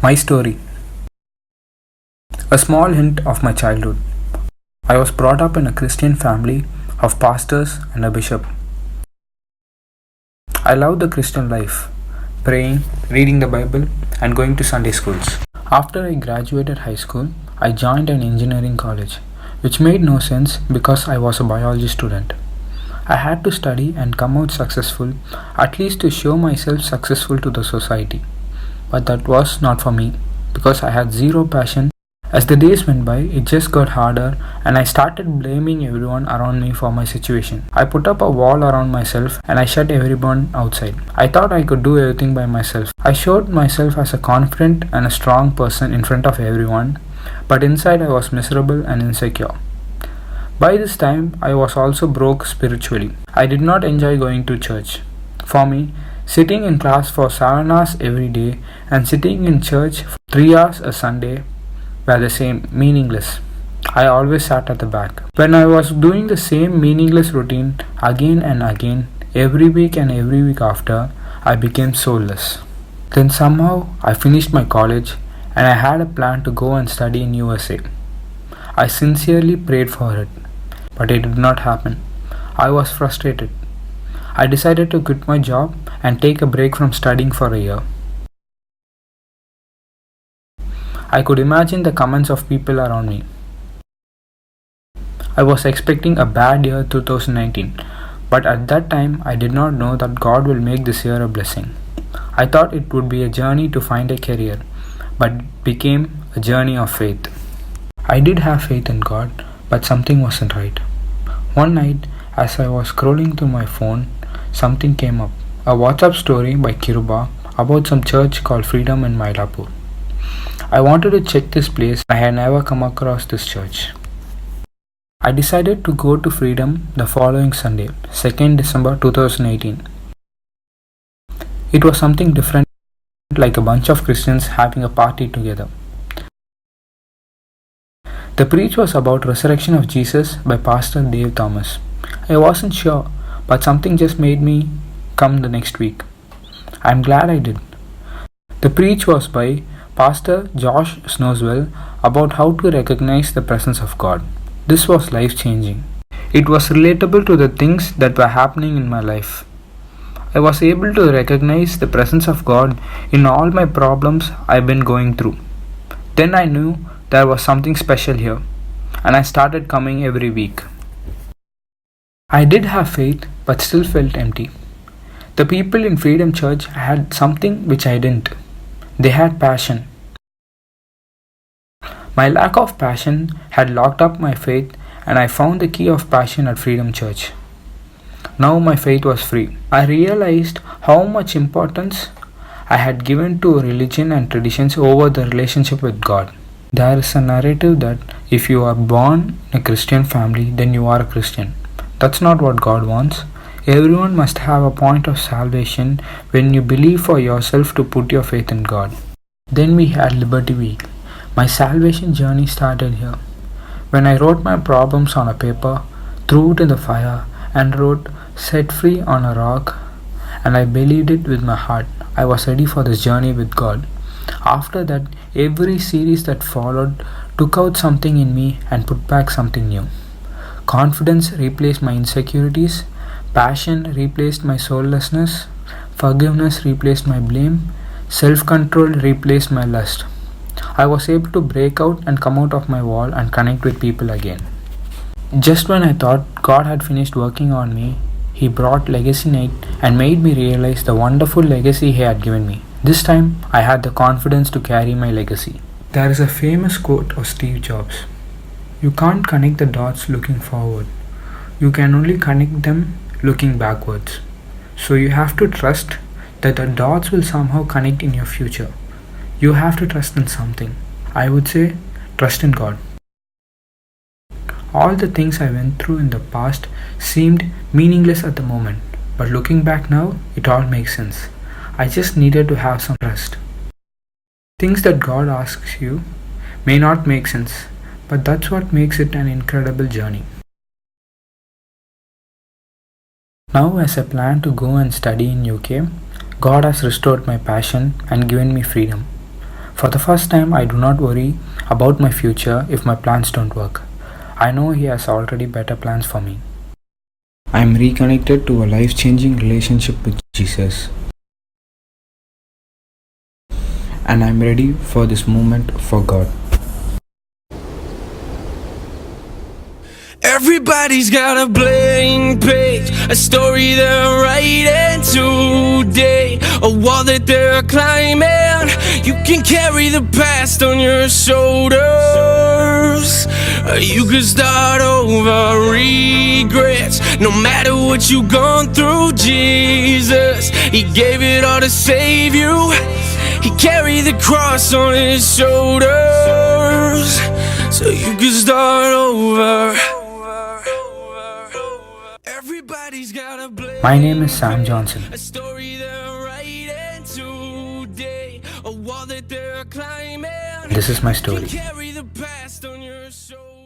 My story. A small hint of my childhood. I was brought up in a Christian family of pastors and a bishop. I loved the Christian life, praying, reading the Bible, and going to Sunday schools. After I graduated high school, I joined an engineering college, which made no sense because I was a biology student. I had to study and come out successful, at least to show myself successful to the society. But that was not for me because I had zero passion. As the days went by, it just got harder and I started blaming everyone around me for my situation. I put up a wall around myself and I shut everyone outside. I thought I could do everything by myself. I showed myself as a confident and a strong person in front of everyone, but inside I was miserable and insecure. By this time, I was also broke spiritually. I did not enjoy going to church. For me, sitting in class for 7 hours every day and sitting in church for 3 hours a Sunday were the same, meaningless. I always sat at the back. When I was doing the same meaningless routine again and again, every week and every week after, I became soulless. Then somehow I finished my college and I had a plan to go and study in USA. I sincerely prayed for it, but it did not happen. I was frustrated. I decided to quit my job and take a break from studying for a year. I could imagine the comments of people around me. I was expecting a bad year 2019, but at that time I did not know that God will make this year a blessing. I thought it would be a journey to find a career, but it became a journey of faith. I did have faith in God, but something wasn't right. One night, as I was scrolling through my phone, something came up. A WhatsApp story by Kiruba about some church called Freedom in Mylapore. I wanted to check this place. I had never come across this church. I decided to go to Freedom the following Sunday, 2nd December 2018. It was something different, like a bunch of Christians having a party together. The preach was about Resurrection of Jesus by Pastor Dave Thomas. I wasn't sure, but something just made me come the next week. I'm glad I did. The preach was by Pastor Josh Snowswell about how to recognize the presence of God. This was life-changing. It was relatable to the things that were happening in my life. I was able to recognize the presence of God in all my problems I've been going through. Then I knew there was something special here, and I started coming every week. I did have faith, but still felt empty. The people in Freedom Church had something which I didn't. They had passion. My lack of passion had locked up my faith, and I found the key of passion at Freedom Church. Now my faith was free. I realized how much importance I had given to religion and traditions over the relationship with God. There is a narrative that if you are born in a Christian family, then you are a Christian. That's not what God wants. Everyone must have a point of salvation when you believe for yourself to put your faith in God. Then we had Liberty Week. My salvation journey started here. When I wrote my problems on a paper, threw it in the fire, and wrote "set free" on a rock, and I believed it with my heart, I was ready for this journey with God. After that, every series that followed took out something in me and put back something new. Confidence replaced my insecurities, passion replaced my soullessness, forgiveness replaced my blame, self-control replaced my lust. I was able to break out and come out of my wall and connect with people again. Just when I thought God had finished working on me, He brought Legacy Night and made me realize the wonderful legacy He had given me. This time, I had the confidence to carry my legacy. There is a famous quote of Steve Jobs. You can't connect the dots looking forward. You can only connect them looking backwards. So you have to trust that the dots will somehow connect in your future. You have to trust in something. I would say, trust in God. All the things I went through in the past seemed meaningless at the moment, but looking back now, it all makes sense. I just needed to have some trust. Things that God asks you may not make sense, but that's what makes it an incredible journey. Now, as I plan to go and study in UK, God has restored my passion and given me freedom. For the first time, I do not worry about my future if my plans don't work. I know He has already better plans for me. I am reconnected to a life changing relationship with Jesus. And I am ready for this moment for God. Everybody's got a blank page, a story they're writing today, a wall that they're climbing. You can carry the past on your shoulders. You can start over regrets. No matter what you've gone through, Jesus, He gave it all to save you. He carried the cross on His shoulders, so you can start over. My name is Sam Johnson. A story they're writing today, a wall that they're climbing. This is my story. Carry the past on your shoulders.